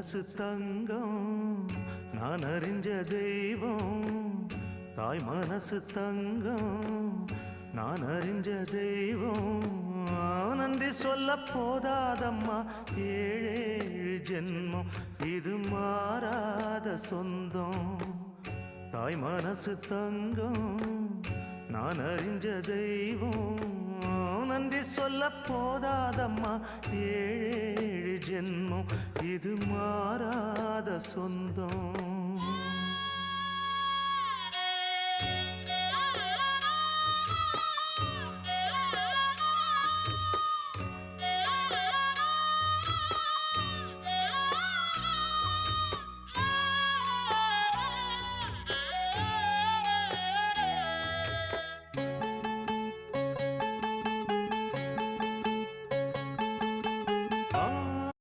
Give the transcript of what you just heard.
மனசு தங்கம் நான் அறிஞ்ச தெய்வம் தாய் மனசு தங்கம் நான் அறிஞ்ச தெய்வம் நன்றி சொல்ல போதாதம்மா ஏழேழு ஜென்மம் இது மாறாத சொந்தம் தாய் மனசு தங்கம் நான் அறிஞ்ச தெய்வம் நன்றி சொல்ல போதாதம்மா ஏழேழு ஜென்மம் இது மாறாத சொந்தம்